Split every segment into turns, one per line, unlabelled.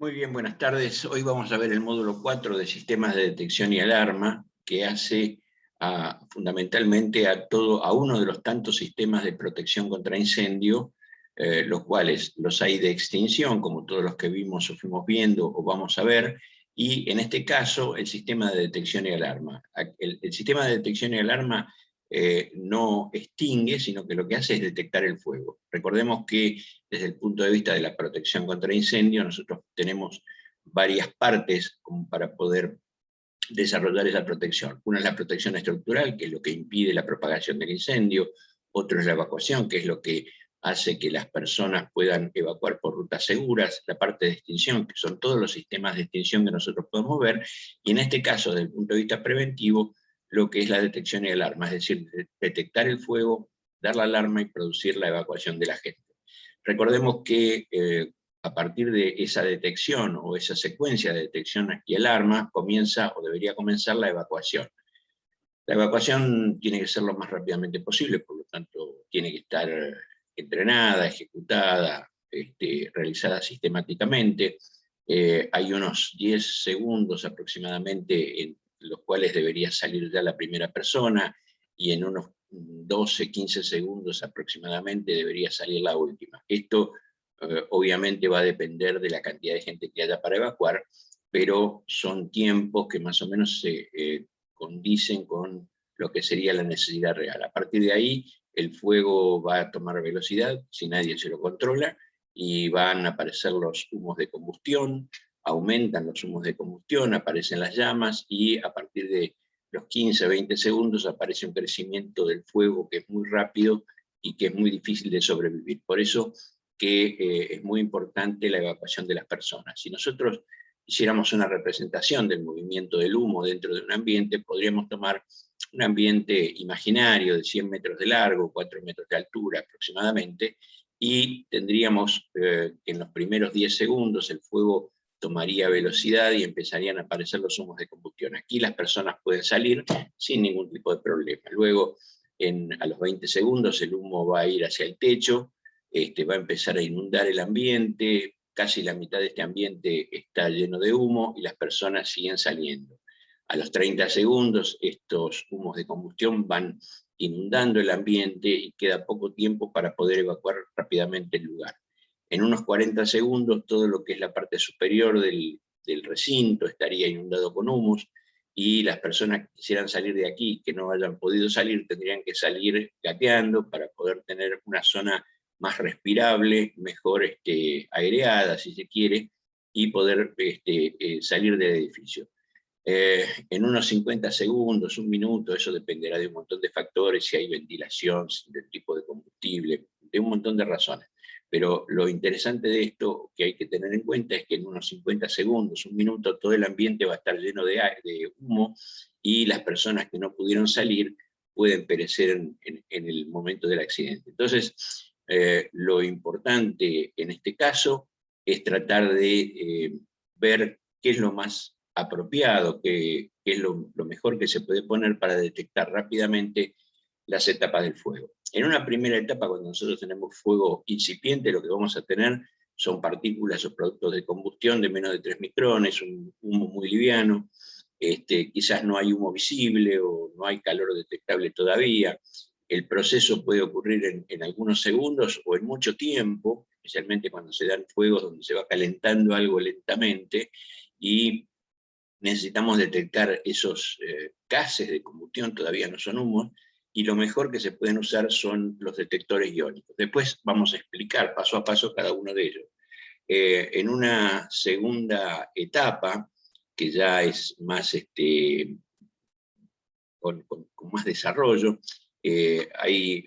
Muy bien, buenas tardes. Hoy vamos a ver el módulo 4 de sistemas de detección y alarma, que hace fundamentalmente a uno de los tantos sistemas de protección contra incendio, los cuales los hay de extinción, como todos los que vimos o fuimos viendo o vamos a ver, y en este caso el sistema de detección y alarma. El sistema de detección y alarma no extingue, sino que lo que hace es detectar el fuego. Recordemos que desde el punto de vista de la protección contra incendio, nosotros tenemos varias partes como para poder desarrollar esa protección. Una es la protección estructural, que es lo que impide la propagación del incendio. Otro es la evacuación, que es lo que hace que las personas puedan evacuar por rutas seguras. La parte de extinción, que son todos los sistemas de extinción que nosotros podemos ver. Y en este caso, desde el punto de vista preventivo, lo que es la detección y alarma, es decir, detectar el fuego, dar la alarma y producir la evacuación de la gente. Recordemos que a partir de esa detección o esa secuencia de detección y alarma comienza o debería comenzar la evacuación. La evacuación tiene que ser lo más rápidamente posible, por lo tanto tiene que estar entrenada, ejecutada, realizada sistemáticamente. Hay unos 10 segundos aproximadamente en los cuales debería salir ya la primera persona, y en unos 12, 15 segundos aproximadamente debería salir la última. Esto obviamente va a depender de la cantidad de gente que haya para evacuar, pero son tiempos que más o menos se condicen con lo que sería la necesidad real. A partir de ahí, el fuego va a tomar velocidad, si nadie se lo controla, y van a aparecer los humos de combustión, aumentan los humos de combustión, aparecen las llamas, y a partir de los 15, 20 segundos aparece un crecimiento del fuego que es muy rápido y que es muy difícil de sobrevivir. Por eso que es muy importante la evacuación de las personas. Si nosotros hiciéramos una representación del movimiento del humo dentro de un ambiente, podríamos tomar un ambiente imaginario de 100 metros de largo, 4 metros de altura aproximadamente, y tendríamos que en los primeros 10 segundos el fuego tomaría velocidad y empezarían a aparecer los humos de combustión. Aquí las personas pueden salir sin ningún tipo de problema. Luego, a los 20 segundos, el humo va a ir hacia el techo, va a empezar a inundar el ambiente, casi la mitad de este ambiente está lleno de humo y las personas siguen saliendo. A los 30 segundos, estos humos de combustión van inundando el ambiente y queda poco tiempo para poder evacuar rápidamente el lugar. En unos 40 segundos, todo lo que es la parte superior del recinto estaría inundado con humos, y las personas que quisieran salir de aquí, que no hayan podido salir, tendrían que salir gateando para poder tener una zona más respirable, mejor aireada, si se quiere, y poder salir del edificio. En unos 50 segundos, un minuto, eso dependerá de un montón de factores, si hay ventilación, del tipo de combustible, de un montón de razones. Pero lo interesante de esto que hay que tener en cuenta es que en unos 50 segundos, un minuto, todo el ambiente va a estar lleno de humo, y las personas que no pudieron salir pueden perecer en el momento del accidente. Entonces, lo importante en este caso es tratar de ver qué es lo más apropiado, qué es lo mejor que se puede poner para detectar rápidamente las etapas del fuego. En una primera etapa, cuando nosotros tenemos fuego incipiente, lo que vamos a tener son partículas o productos de combustión de menos de 3 micrones, un humo muy liviano, quizás no hay humo visible o no hay calor detectable todavía. El proceso puede ocurrir en algunos segundos o en mucho tiempo, especialmente cuando se dan fuegos donde se va calentando algo lentamente, y necesitamos detectar esos gases de combustión, todavía no son humos, y lo mejor que se pueden usar son los detectores iónicos. Después vamos a explicar paso a paso cada uno de ellos. En una segunda etapa, que ya es más con más desarrollo, hay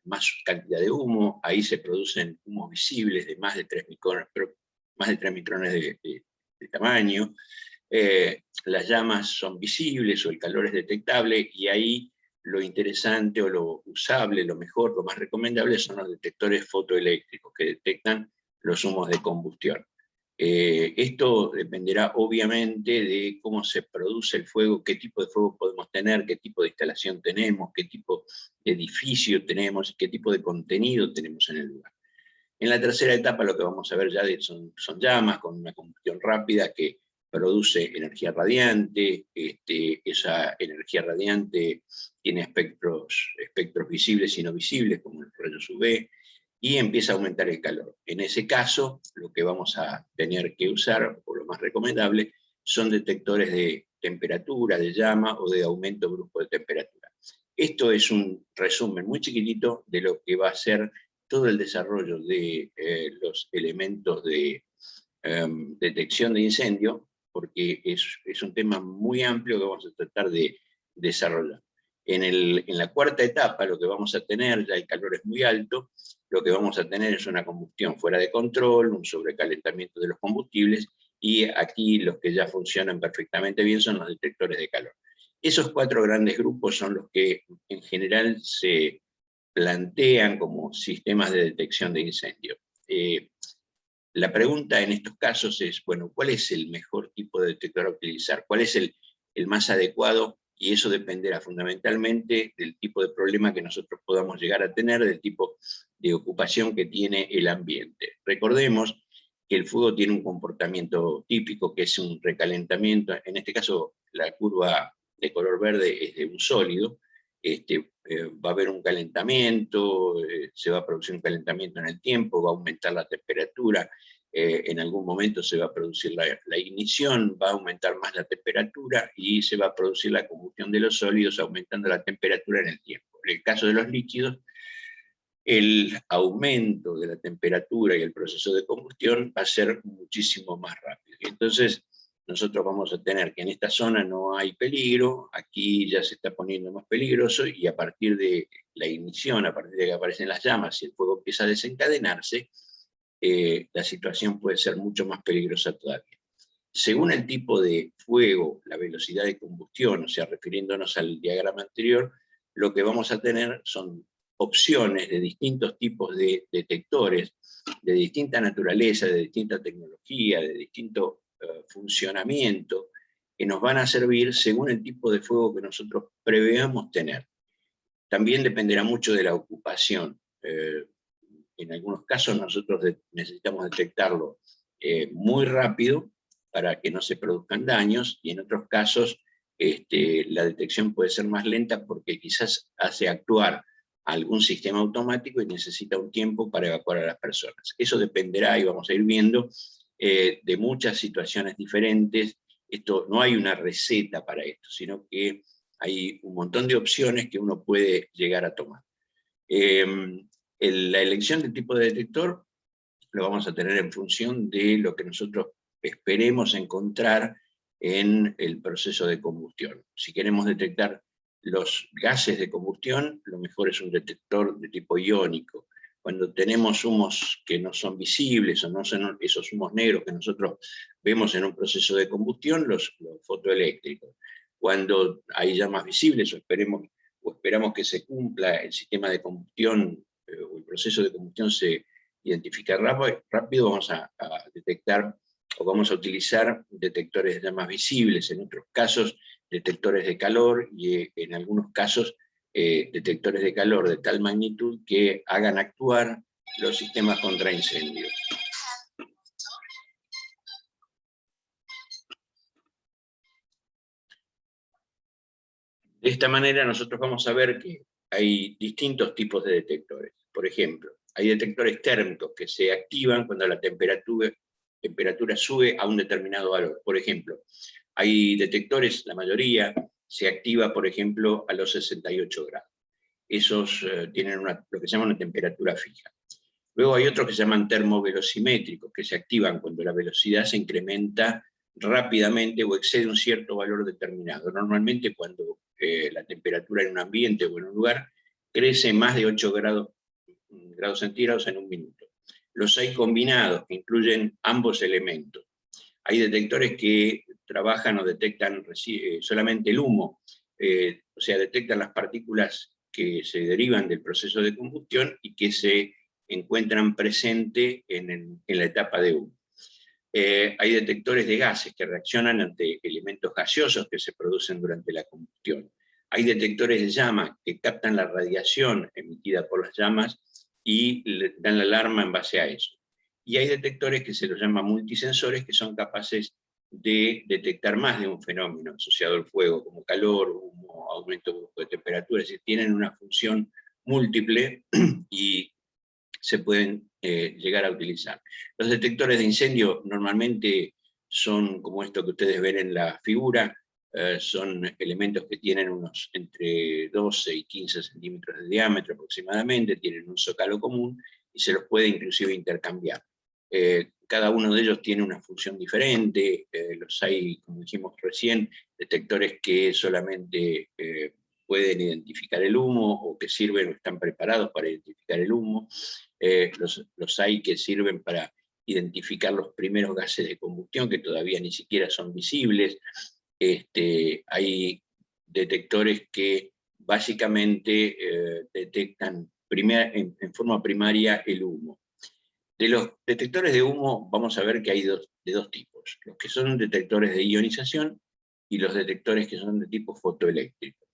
más cantidad de humo, ahí se producen humos visibles de más de 3 micrones, pero más de 3 micrones de tamaño. Las llamas son visibles o el calor es detectable, y ahí lo interesante o lo usable, lo mejor, lo más recomendable son los detectores fotoeléctricos que detectan los humos de combustión. Esto dependerá obviamente de cómo se produce el fuego, qué tipo de fuego podemos tener, qué tipo de instalación tenemos, qué tipo de edificio tenemos, qué tipo de contenido tenemos en el lugar. En la tercera etapa lo que vamos a ver ya son llamas con una combustión rápida que produce energía radiante. Esa energía radiante tiene espectros visibles y no visibles, como los rayos UV, y empieza a aumentar el calor. En ese caso, lo que vamos a tener que usar, o lo más recomendable, son detectores de temperatura, de llama o de aumento brusco de temperatura. Esto es un resumen muy chiquitito de lo que va a ser todo el desarrollo de los elementos de detección de incendio, porque es un tema muy amplio que vamos a tratar de desarrollar. En la cuarta etapa lo que vamos a tener, ya el calor es muy alto, lo que vamos a tener es una combustión fuera de control, un sobrecalentamiento de los combustibles, y aquí los que ya funcionan perfectamente bien son los detectores de calor. Esos 4 grandes grupos son los que en general se plantean como sistemas de detección de incendio. La pregunta en estos casos es, bueno, ¿cuál es el mejor tipo de detector a utilizar? ¿Cuál es el más adecuado? Y eso dependerá fundamentalmente del tipo de problema que nosotros podamos llegar a tener, del tipo de ocupación que tiene el ambiente. Recordemos que el fuego tiene un comportamiento típico, que es un recalentamiento. En este caso, la curva de color verde es de un sólido. Va a haber un calentamiento, se va a producir un calentamiento en el tiempo, va a aumentar la temperatura, en algún momento se va a producir la ignición, va a aumentar más la temperatura y se va a producir la combustión de los sólidos, aumentando la temperatura en el tiempo. En el caso de los líquidos, el aumento de la temperatura y el proceso de combustión va a ser muchísimo más rápido. Y entonces nosotros vamos a tener que en esta zona no hay peligro, aquí ya se está poniendo más peligroso, y a partir de la ignición, a partir de que aparecen las llamas y el fuego empieza a desencadenarse, la situación puede ser mucho más peligrosa todavía. Según el tipo de fuego, la velocidad de combustión, o sea, refiriéndonos al diagrama anterior, lo que vamos a tener son opciones de distintos tipos de detectores, de distinta naturaleza, de distinta tecnología, de distinto funcionamiento, que nos van a servir según el tipo de fuego que nosotros preveamos tener. También dependerá mucho de la ocupación. En algunos casos nosotros necesitamos detectarlo muy rápido para que no se produzcan daños, y en otros casos la detección puede ser más lenta porque quizás hace actuar algún sistema automático y necesita un tiempo para evacuar a las personas. Eso dependerá, y vamos a ir viendo, de muchas situaciones diferentes. No hay una receta para esto, sino que hay un montón de opciones que uno puede llegar a tomar. La elección del tipo de detector lo vamos a tener en función de lo que nosotros esperemos encontrar en el proceso de combustión. Si queremos detectar los gases de combustión, lo mejor es un detector de tipo iónico. Cuando tenemos humos que no son visibles, o no son esos humos negros que nosotros vemos en un proceso de combustión, los fotoeléctricos. Cuando hay llamas visibles, o esperamos que se cumpla el sistema de combustión, o el proceso de combustión se identifica rápido, vamos a detectar, o vamos a utilizar detectores de llamas visibles, en otros casos detectores de calor, y en algunos casos detectores de calor de tal magnitud que hagan actuar los sistemas contra incendios. De esta manera nosotros vamos a ver que hay distintos tipos de detectores. Por ejemplo, hay detectores térmicos que se activan cuando la temperatura sube a un determinado valor. Por ejemplo, hay detectores, la mayoría, se activa, por ejemplo, a los 68 grados. Esos tienen lo que se llama una temperatura fija. Luego hay otros que se llaman termovelocimétricos, que se activan cuando la velocidad se incrementa rápidamente o excede un cierto valor determinado. Normalmente cuando la temperatura en un ambiente o en un lugar crece más de 8 grados centígrados en un minuto. Los hay combinados, que incluyen ambos elementos. Hay detectores que trabajan o detectan solamente el humo, o sea, detectan las partículas que se derivan del proceso de combustión y que se encuentran presentes en la etapa de humo. Hay detectores de gases que reaccionan ante elementos gaseosos que se producen durante la combustión. Hay detectores de llama que captan la radiación emitida por las llamas y le dan la alarma en base a eso. Y hay detectores que se los llama multisensores, que son capaces de detectar más de un fenómeno asociado al fuego, como calor, humo, aumento brusco de temperatura, es decir, tienen una función múltiple y se pueden llegar a utilizar. Los detectores de incendio normalmente son como esto que ustedes ven en la figura, son elementos que tienen unos entre 12 y 15 centímetros de diámetro aproximadamente, tienen un zócalo común y se los puede inclusive intercambiar. Cada uno de ellos tiene una función diferente, los hay, como dijimos recién, detectores que solamente pueden identificar el humo, o que sirven o están preparados para identificar el humo. Los hay que sirven para identificar los primeros gases de combustión, que todavía ni siquiera son visibles. Hay detectores que básicamente detectan en forma primaria el humo. De los detectores de humo vamos a ver que hay de dos tipos, los que son detectores de ionización y los detectores que son de tipo fotoeléctrico.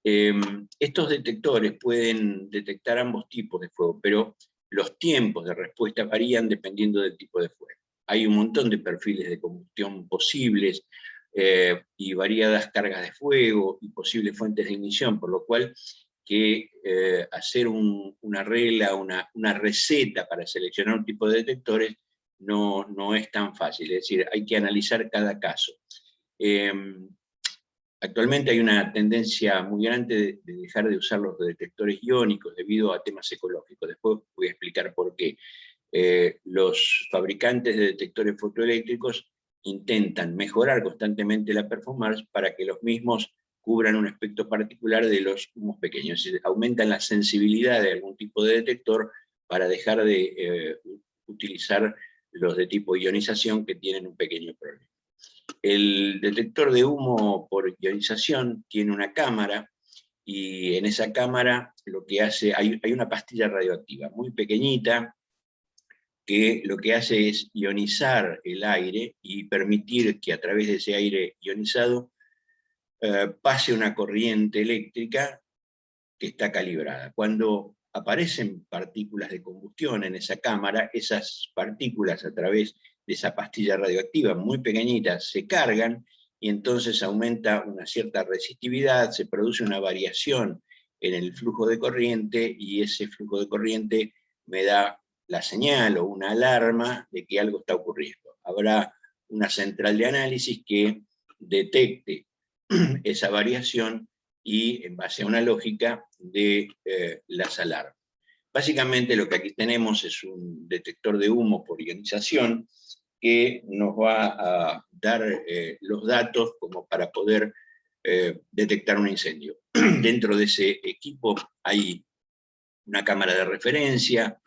Estos detectores pueden detectar ambos tipos de fuego, pero los tiempos de respuesta varían dependiendo del tipo de fuego. Hay un montón de perfiles de combustión posibles y variadas cargas de fuego y posibles fuentes de ignición, por lo cual que hacer una regla, una receta para seleccionar un tipo de detectores no es tan fácil, es decir, hay que analizar cada caso. Actualmente hay una tendencia muy grande de dejar de usar los detectores iónicos debido a temas ecológicos. Después voy a explicar por qué. Los fabricantes de detectores fotoeléctricos intentan mejorar constantemente la performance para que los mismos cubran un aspecto particular de los humos pequeños. Es decir, aumentan la sensibilidad de algún tipo de detector para dejar de utilizar los de tipo ionización, que tienen un pequeño problema. El detector de humo por ionización tiene una cámara, y en esa cámara lo que hace, hay una pastilla radioactiva muy pequeñita, que lo que hace es ionizar el aire y permitir que a través de ese aire ionizado pase una corriente eléctrica que está calibrada. Cuando aparecen partículas de combustión en esa cámara, esas partículas a través de esa pastilla radioactiva muy pequeñita se cargan, y entonces aumenta una cierta resistividad, se produce una variación en el flujo de corriente, y ese flujo de corriente me da la señal o una alarma de que algo está ocurriendo. Habrá una central de análisis que detecte esa variación y en base a una lógica de las alarmas. Básicamente lo que aquí tenemos es un detector de humo por ionización que nos va a dar los datos como para poder detectar un incendio. Dentro de ese equipo hay una cámara de referencia,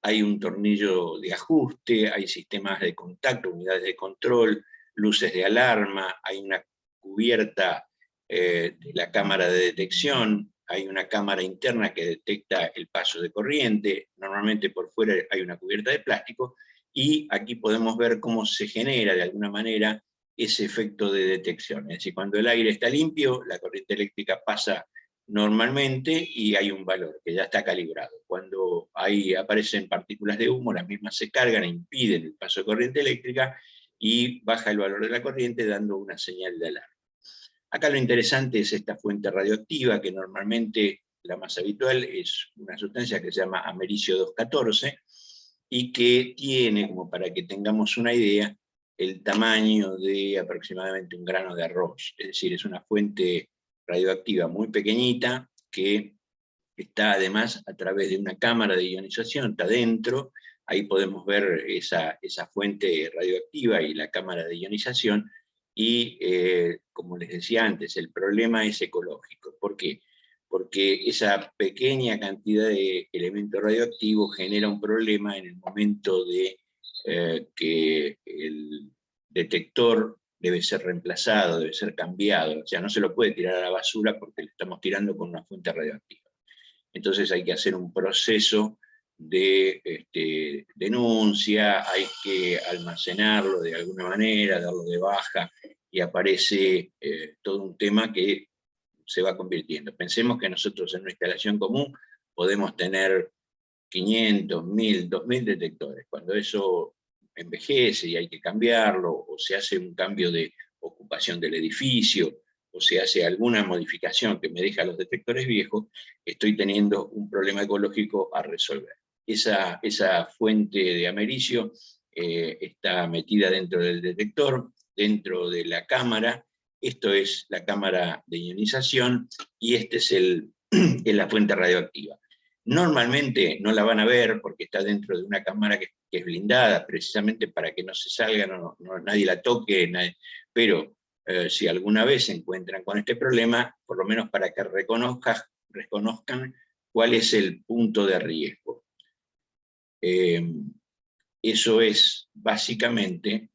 hay un tornillo de ajuste, hay sistemas de contacto, unidades de control, luces de alarma, hay una cubierta de la cámara de detección, hay una cámara interna que detecta el paso de corriente, normalmente por fuera hay una cubierta de plástico, y aquí podemos ver cómo se genera de alguna manera ese efecto de detección. Es decir, cuando el aire está limpio, la corriente eléctrica pasa normalmente y hay un valor que ya está calibrado. Cuando aparecen partículas de humo, las mismas se cargan e impiden el paso de corriente eléctrica, y baja el valor de la corriente dando una señal de alarma. Acá lo interesante es esta fuente radioactiva, que normalmente la más habitual es una sustancia que se llama americio 214, y que tiene, como para que tengamos una idea, el tamaño de aproximadamente un grano de arroz. Es decir, es una fuente radioactiva muy pequeñita, que está además a través de una cámara de ionización, está dentro, ahí podemos ver esa fuente radioactiva y la cámara de ionización, y como les decía antes, el problema es ecológico. ¿Por qué? Porque esa pequeña cantidad de elemento radioactivo genera un problema en el momento de que el detector debe ser reemplazado, debe ser cambiado, o sea, no se lo puede tirar a la basura porque le estamos tirando con una fuente radioactiva. Entonces hay que hacer un proceso de denuncia, hay que almacenarlo de alguna manera, darlo de baja, y aparece todo un tema que se va convirtiendo. Pensemos que nosotros en una instalación común podemos tener 500, 1000, 2000 detectores. Cuando eso envejece y hay que cambiarlo, o se hace un cambio de ocupación del edificio, o se hace alguna modificación que me deja los detectores viejos, estoy teniendo un problema ecológico a resolver. Esa fuente de americio está metida dentro del detector, dentro de la cámara. Esto es la cámara de ionización y este es la fuente radioactiva. Normalmente no la van a ver porque está dentro de una cámara que es blindada, precisamente para que no se salga, nadie la toque, pero si alguna vez se encuentran con este problema, por lo menos para que reconozcan cuál es el punto de riesgo. Eso es básicamente